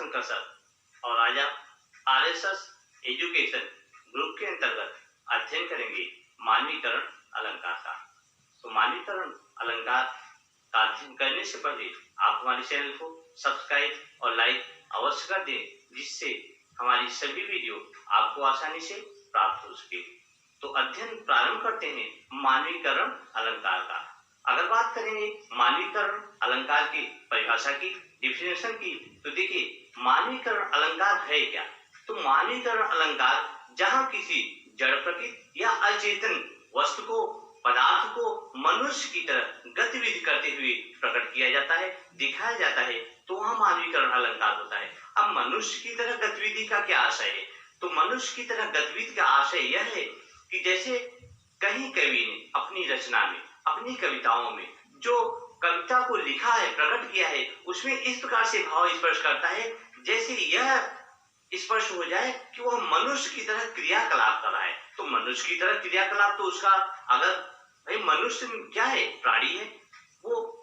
Shankar sir और आज आप आरएसएस एजुकेशन ग्रुप के अंतर्गत अध्ययन करेंगे मानवीकरण अलंकार का। तो मानवीकरण अलंकार का अध्ययन करने से पहले आप हमारे चैनल को सब्सक्राइब और लाइक अवश्य कर दें, जिससे हमारी सभी वीडियो आपको आसानी से प्राप्त हो सके। तो अध्ययन प्रारंभ करते हैं मानवीकरण अलंकार का। अगर बात करेंगे मानवीकरण अलंकार की परिभाषा की, डिफिनेशन की, तो देखिए मानवीकरण अलंकार है क्या। तो मानवीकरण अलंकार जहां किसी जड़ प्रकृति या अचेतन वस्तु को, पदार्थ को मनुष्य की तरह गतिविधि करते हुए प्रकट किया जाता है, दिखाया जाता है, तो वह मानवीकरण अलंकार होता है। अब मनुष्य की तरह गतिविधि का क्या आशय है? तो मनुष्य की तरह गतिविधि का आशय यह है कि जैसे कहीं कवि ने अपनी रचना में, अपनी कविताओं में जो कविता को लिखा है, प्रकट किया है, उसमें इस प्रकार से भाव स्पर्श करता है जैसे यह स्पष्ट हो जाए कि वह मनुष्य की तरह क्रियाकलाप कर रहा है। तो मनुष्य की तरह क्रियाकलाप, तो उसका अगर भाई मनुष्य क्या है, प्राणी है, वो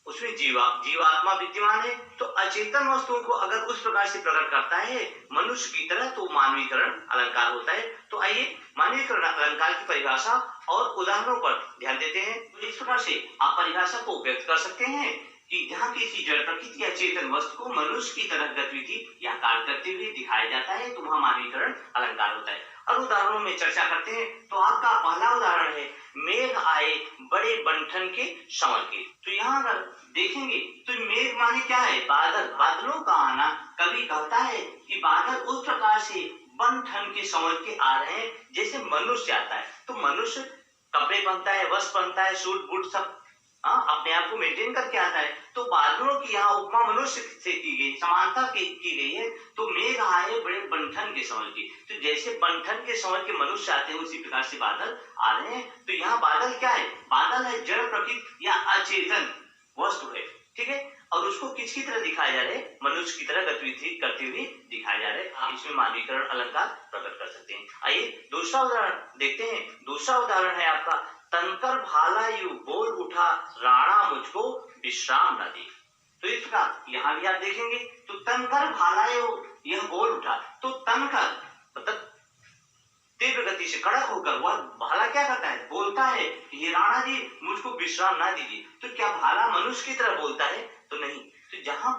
उसमें जीवात्मा विद्यमान है, तो अचेतन वस्तुओं को अगर उस प्रकार से प्रकट करता है मनुष्य की तरह, तो मानवीकरण अलंकार होता है। तो आइए मानवीकरण अलंकार की परिभाषा और उदाहरणों पर ध्यान देते हैं। तो इस प्रकार से आप परिभाषा को व्यक्त कर सकते हैं कि जहाँ किसी जड़ प्रकृति या चेतन वस्तु को मनुष्य की तरह गतिविधि या कार्य करते हुए दिखाया जाता है, तो वह मानवीकरण अलंकार होता है। और उदाहरणों में चर्चा करते हैं। तो आपका पहला उदाहरण है मेघ आए बड़े बंठन के संवर के। तो यहाँ अगर देखेंगे तो मेघ माने क्या है, बादल, बादलों का आना। कवि कहता है कि बादल उस प्रकार से बंठन के संवर के आ रहे हैं जैसे मनुष्य आता है। तो मनुष्य कपड़े पहनता है, वस्त्र पहनता है, सूट बूट सब अपने आप को मेंटेन करके आता है। तो बादलों की यहाँ उपमा मनुष्य से की गई, समानता की गई है। तो मेघ आए बड़े बंठन के संवर के। तो जैसे बंठन के संवर के मनुष्य आते हैं, उसी प्रकार से बादल आ रहे हैं। तो यहाँ बादल क्या है? बादल है जड़ प्रकृति या अचेतन वस्तु है, ठीक है। और उसको किसकी तरह दिखाया जा रहा है? मनुष्य की तरह गतिविधि करते हुए दिखाया जा रहा है। आप इसमें मानवीकरण अलंकार प्रकट कर सकते हैं। आइए दूसरा उदाहरण देखते हैं। दूसरा उदाहरण है आपका तनकर भाला यू बोल उठा राणा मुझको विश्राम न दे। तो इस प्रकार यहाँ भी आप देखेंगे तो तनकर भाला यह बोल उठा। तो तनकर मतलब तीव्र गति से कड़क होकर वह भाला क्या करता है? बोलता है कि राणा जी मुझको विश्राम ना दीजिए। तो क्या भाला मनुष्य की तरह बोलता है? तो नहीं। तो जहां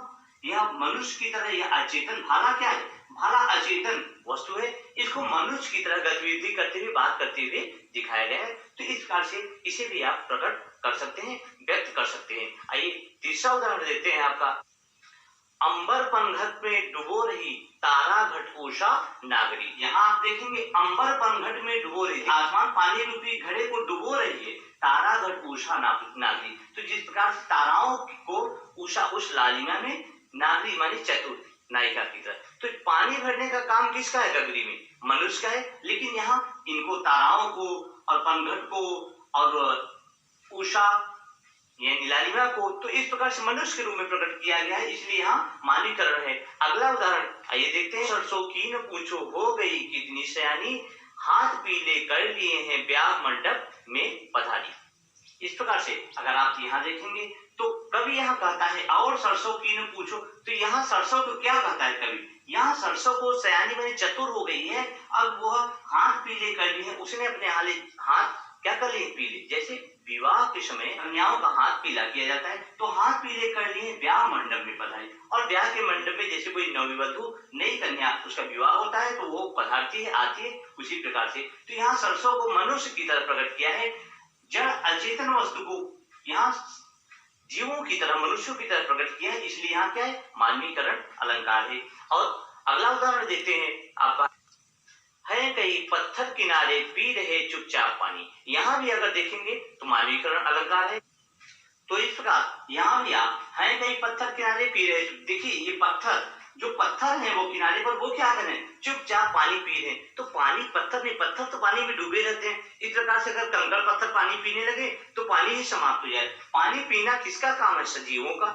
यह मनुष्य की तरह यह अचेतन, भाला क्या है? भाला अचेतन वस्तु है, इसको मनुष्य की तरह गतिविधि करते हुए, बात करते हुए दिखाया गया है। तो इस प्रकार से इसे भी आप प्रकट कर सकते हैं, व्यक्त कर सकते हैं। आइए तीसरा उदाहरण देते हैं आपका अंबर पनघट में डुबो रही तारा घट उषा नागरी। यहाँ आप देखेंगे अंबर पनघट में डुबो रही, आसमान पानी रूपी घड़े को डुबो रही है तारा घट उषा नागरी। तो जिस प्रकार से ताराओं को उषा, उस लालिमा में, नागरी माने चतुर नायिका की तरह। तो पानी भरने का काम किसका है? गगरी में मनुष्य का है। लेकिन यहाँ इनको, ताराओं को और पनघट को और उषा यानी लालिमा को, तो इस प्रकार से मनुष्य के रूप में प्रकट किया गया है, इसलिए यहाँ मानवीकरण है। अगला उदाहरण आइए देखते हैं। सरसों की न पूछो हो गई कितनी सयानी, हाथ पीले कर लिए हैं ब्याह मंडप में पधारी। इस प्रकार से अगर आप यहाँ देखेंगे तो कवि यहाँ कहता है और सरसों की न पूछो। तो यहाँ सरसों को क्या कहता है कवि? यहाँ सरसों को सयानी माने चतुर हो गई है, अब वह हाथ पीले कर लिए हैं। उसने अपने हाथ क्या कर लिए? पीले। जैसे विवाह के समय कन्याओं का हाथ पीला किया जाता है, तो हाथ पीले कर लिए ब्याह मंडप में पधारी। और ब्याह के मंडप में जैसे कोई नवविवधु, नई कन्या, उसका विवाह होता है तो वो पधारती है, आती है, उसी प्रकार से। तो यहाँ सरसों को मनुष्य की तरह प्रकट किया है, जड़ अचेतन वस्तु को यहाँ जीवों की तरह, मनुष्यों की तरह प्रकट किया है, इसलिए यहाँ क्या है? मानवीकरण अलंकार है। और अगला उदाहरण देते हैं आपका है कई पत्थर किनारे पी रहे चुपचाप पानी। यहाँ भी अगर देखेंगे तो मानवीकरण अलंकार है। तो इस प्रकार यहाँ भी आप है कई पत्थर किनारे पी रहे। देखिए ये पत्थर, जो पत्थर है वो किनारे पर, वो क्या कर रहे हैं? चुपचाप पानी पी रहे हैं। तो पानी, पत्थर नहीं, पत्थर तो पानी में डूबे रहते हैं। इस प्रकार से अगर कंकड़ पत्थर पानी पीने लगे तो पानी ही समाप्त हो जाए। पानी पीना किसका काम है? सजीवों का,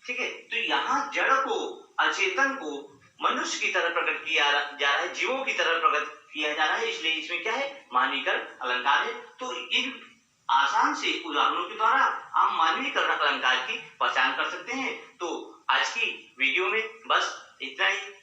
ठीक है। तो यहाँ जड़ को, अचेतन को मनुष्य की तरह प्रकट किया जा रहा है, जीवों की तरह प्रकट किया जा रहा है, इसलिए इसमें क्या है? मानवीकरण अलंकार है। तो इन आसान से उदाहरणों के द्वारा हम मानवीकरण अलंकार की पहचान कर सकते हैं। तो आज की वीडियो में बस इतना ही।